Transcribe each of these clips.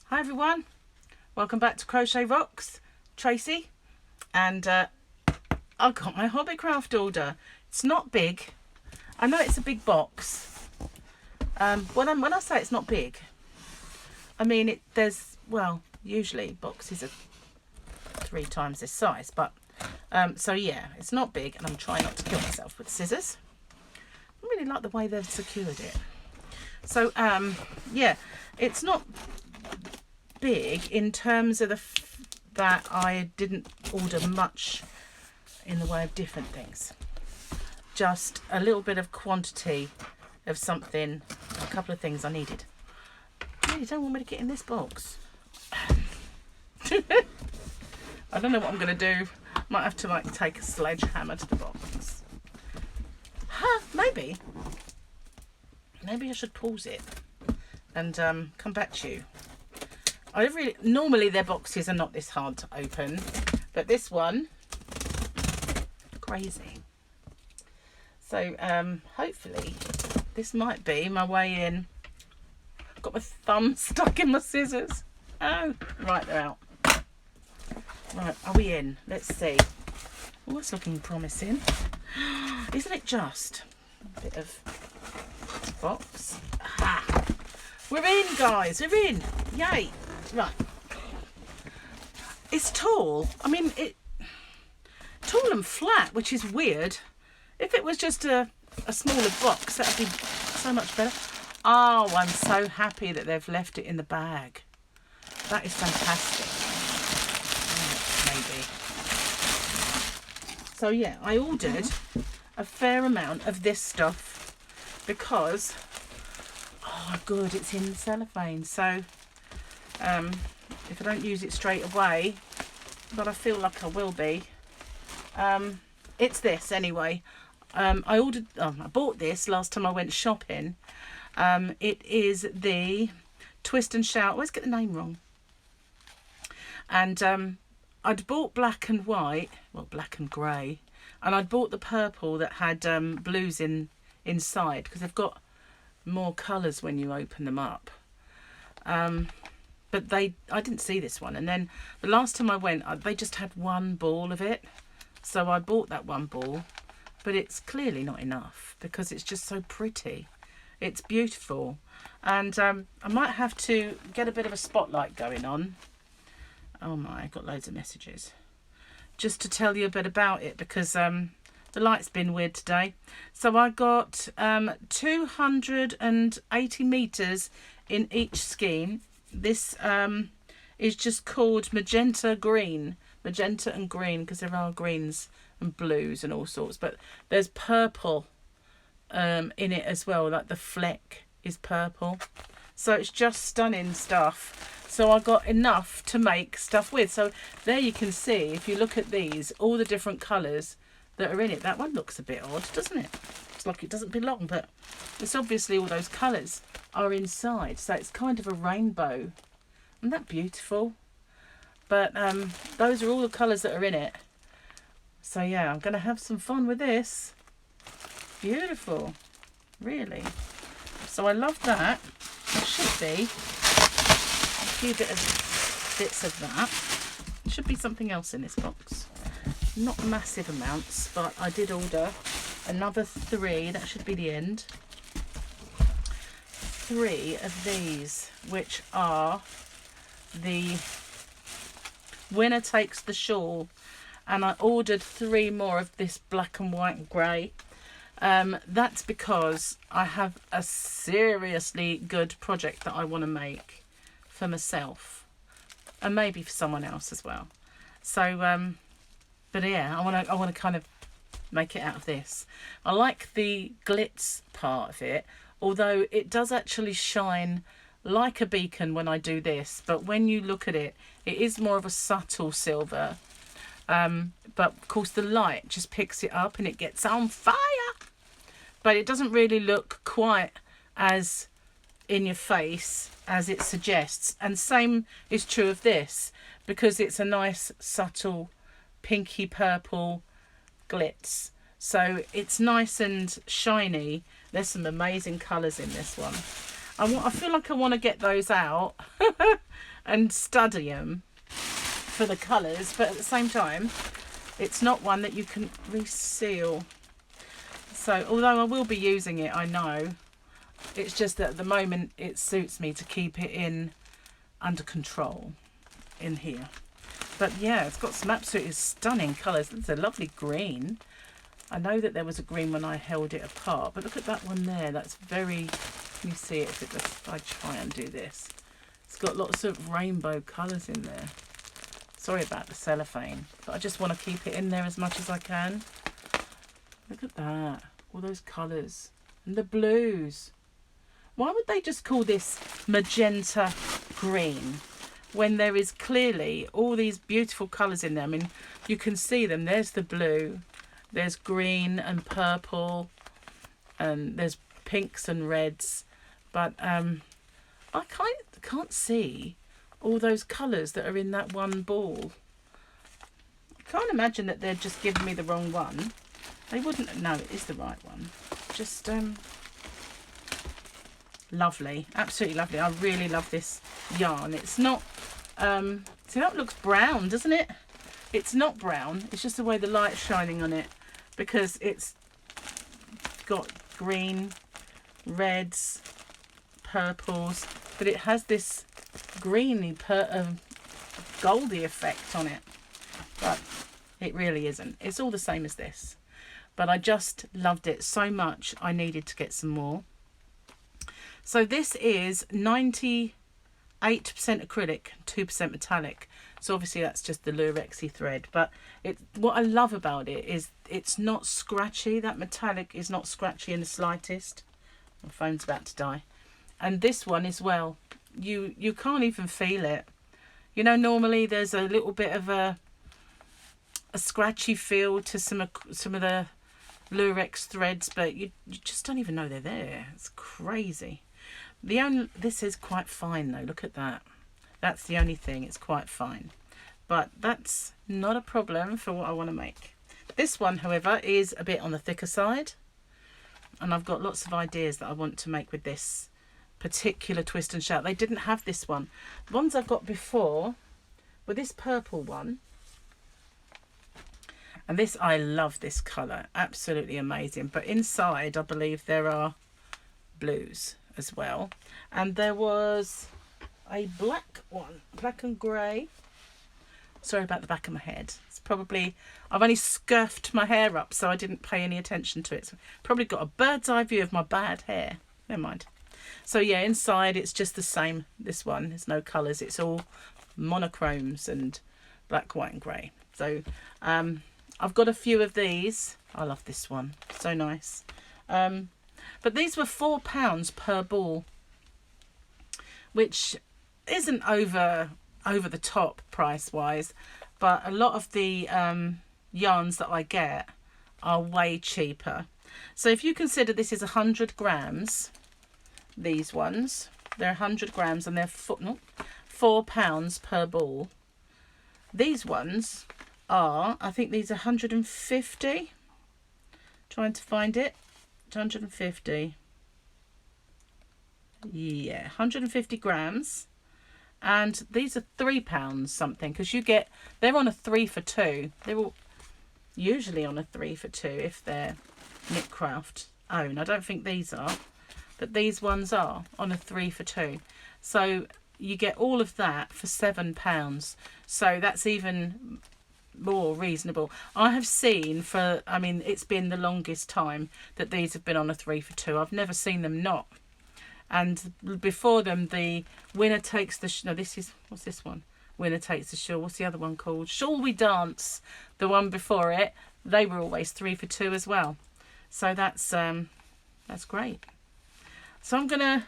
Hi everyone, welcome back to Crochet Rocks. Tracy, and I got my HobbyCraft order. It's not big. I know it's a big box. When I say it's not big, I mean usually boxes are 3 times this size, but so yeah, it's not big, and I'm trying not to kill myself with scissors. I really like the way they've secured it. So yeah, it's not big in terms of that I didn't order much in the way of different things. Just a little bit of quantity of something, a couple of things I needed. You really don't want me to get in this box. I don't know what I'm going to do. Might have to take a sledgehammer to the box. Maybe I should pause it and come back to you. Normally their boxes are not this hard to open, but this one, crazy. So hopefully this might be my way in. I've got my thumb stuck in my scissors. Oh, right, they're out. Right, are we in? Let's see. Oh, that's looking promising. Isn't it just? A bit of box. Aha. We're in, guys, we're in. Yay. Right. It's tall. I mean, tall and flat, which is weird. If it was just a smaller box, that would be so much better. Oh, I'm so happy that they've left it in the bag. That is fantastic. Maybe. So yeah, I ordered a fair amount of this stuff because, oh good, it's in cellophane. So if I don't use it straight away, but I feel like I will be, it's this anyway. I bought this last time I went shopping. It is the Twist and Shout. I always get the name wrong. And I'd bought black and white, well, black and grey, and I'd bought the purple that had blues inside, because they've got more colours when you open them up. But I didn't see this one, and then the last time I went, they just had one ball of it, so I bought that one ball, but it's clearly not enough because it's just so pretty. It's beautiful, and I might have to get a bit of a spotlight going on. Oh my, I got loads of messages just to tell you a bit about it, because the light's been weird today. So I got 280 meters in each skein. This is just called magenta and green, because there are greens and blues and all sorts, but there's purple in it as well, like the fleck is purple. So it's just stunning stuff. So I got enough to make stuff with. So there you can see, if you look at these, all the different colours that are in it. That one looks a bit odd, doesn't it? It's like it doesn't belong, but it's obviously all those colours are inside. So it's kind of a rainbow. Isn't that beautiful? But those are all the colours that are in it. So yeah, I'm going to have some fun with this. Beautiful. Really. So I love that. There should be a few bits of that. There should be something else in this box. Not massive amounts, but I did order another 3. That should be the end. 3 of these, which are the winner takes the shawl. And I ordered 3 more of this black and white and grey. That's because I have a seriously good project that I want to make for myself, and maybe for someone else as well. So but yeah, I want to kind of make it out of this. I like the glitz part of it, although it does actually shine like a beacon when I do this, but when you look at it, it is more of a subtle silver. But of course the light just picks it up and it gets on fire. But it doesn't really look quite as in your face as it suggests. And same is true of this, because it's a nice subtle pinky purple glitz. So it's nice and shiny. There's some amazing colours in this one. I feel like I want to get those out and study them for the colours, but at the same time it's not one that you can reseal. So although I will be using it, I know, it's just that at the moment it suits me to keep it in under control in here. But yeah, it's got some absolutely stunning colours. It's a lovely green. I know that there was a green when I held it apart, but look at that one there. That's very, can you see it if I try and do this? It's got lots of rainbow colours in there. Sorry about the cellophane, but I just want to keep it in there as much as I can. Look at that, all those colours. And the blues. Why would they just call this magenta green when there is clearly all these beautiful colours in there? I mean, you can see them. There's the blue, there's green and purple, and there's pinks and reds. But I can't see all those colours that are in that one ball. I can't imagine that they're just giving me the wrong one. They wouldn't. No, it is the right one. Just lovely, absolutely lovely. I really love this yarn. It's not see how it looks brown, doesn't it? It's not brown, it's just the way the light's shining on it, because it's got green, reds, purples, but it has this greeny goldy effect on it. But it really isn't. It's all the same as this, but I just loved it so much I needed to get some more. So this is 98% acrylic, 2% metallic. So obviously that's just the Lurexy thread. But what I love about it is it's not scratchy. That metallic is not scratchy in the slightest. My phone's about to die. And this one as well. You can't even feel it. You know, normally there's a little bit of a scratchy feel to some of the Lurex threads, but you just don't even know they're there. It's crazy. This is quite fine though, look at that. That's the only thing, it's quite fine. But that's not a problem for what I want to make. This one, however, is a bit on the thicker side. And I've got lots of ideas that I want to make with this particular twist and shout. They didn't have this one. The ones I got before were this purple one. And this, I love this colour, absolutely amazing. But inside, I believe there are blues as well. And there was a black one, black and grey. Sorry about the back of my head. It's probably, I've only scuffed my hair up, so I didn't pay any attention to it. So probably got a bird's eye view of my bad hair. Never mind. So yeah, inside it's just the same. This one, there's no colours. It's all monochromes and black, white and grey. So I've got a few of these. I love this one, so nice. But these were £4 per ball, which isn't over the top price wise, but a lot of the yarns that I get are way cheaper. So if you consider this is 100 grams, these ones, they're 100 grams and they're £4 per ball. These ones are, I think these are 150. Trying to find it. 150. Yeah, 150 grams. And these are £3 something, because they're on a 3 for 2. They're all usually on a 3 for 2 if they're Knitcraft own. I don't think these are, but these ones are on a 3 for 2. So you get all of that for £7. So that's even more reasonable. I have seen it's been the longest time that these have been on a 3 for 2. I've never seen them not. And before them, the winner takes the what's this one? Winner takes the shawl. What's the other one called? Shall We Dance? The one before it, they were always 3 for 2 as well. So that's great. So I'm gonna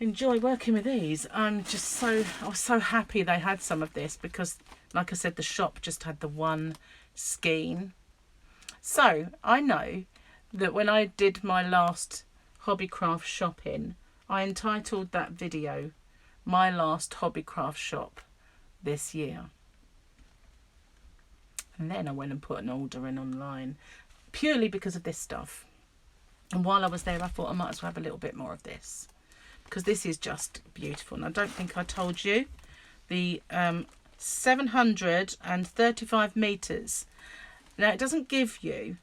enjoy working with these. I was so happy they had some of this, because like I said, the shop just had the one skein. So I know that when I did my last HobbyCraft shopping, I entitled that video My Last HobbyCraft Shop This Year. And then I went and put an order in online, purely because of this stuff. And while I was there, I thought I might as well have a little bit more of this. because this is just beautiful. And I don't think I told you the 735 meters. Now it doesn't give you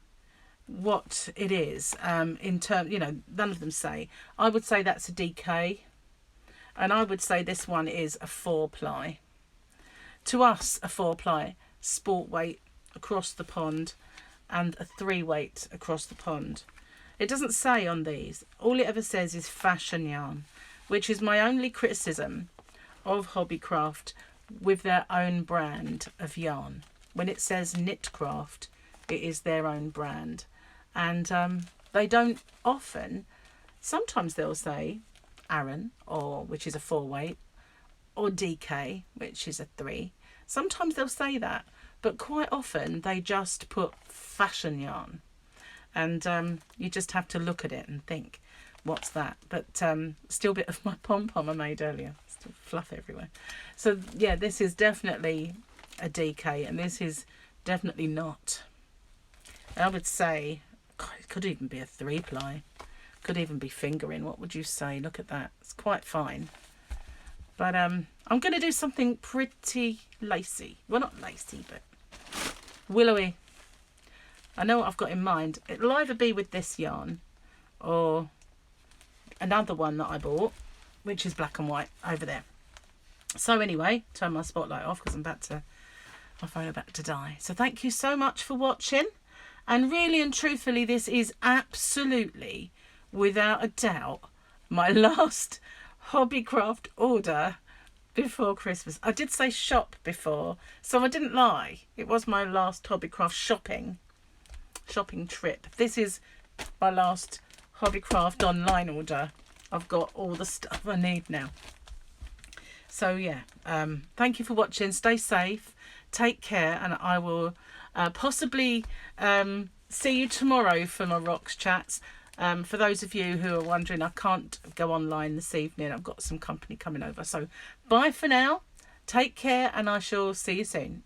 what it is in terms, you know, none of them say. I would say that's a DK, and I would say this one is a 4-ply. To us, a 4-ply, sport weight across the pond, and a 3 weight across the pond. It doesn't say on these. All it ever says is fashion yarn, which is my only criticism of HobbyCraft with their own brand of yarn. When it says Knitcraft, it is their own brand. And they don't often, sometimes they'll say Aran, or which is a 4 weight, or DK, which is a 3. Sometimes they'll say that, but quite often they just put fashion yarn. And you just have to look at it and think, what's that? But still a bit of my pom-pom I made earlier. Still fluff everywhere. So yeah, this is definitely a DK, and this is definitely not. I would say, God, it could even be a 3-ply. Could even be fingering. What would you say? Look at that. It's quite fine. But I'm going to do something pretty lacy. Well, not lacy, but willowy. I know what I've got in mind. It'll either be with this yarn or another one that I bought, which is black and white over there. So anyway, turn my spotlight off because my phone about to die. So thank you so much for watching. And really and truthfully, this is absolutely, without a doubt, my last HobbyCraft order before Christmas. I did say shop before, so I didn't lie. It was my last HobbyCraft shopping trip. This is my last HobbyCraft online order. I've got all the stuff I need now. So yeah, thank you for watching. Stay safe, take care, and I will possibly see you tomorrow for my Rocks chats. For those of you who are wondering, I can't go online this evening. I've got some company coming over. So bye for now, take care, and I shall see you soon.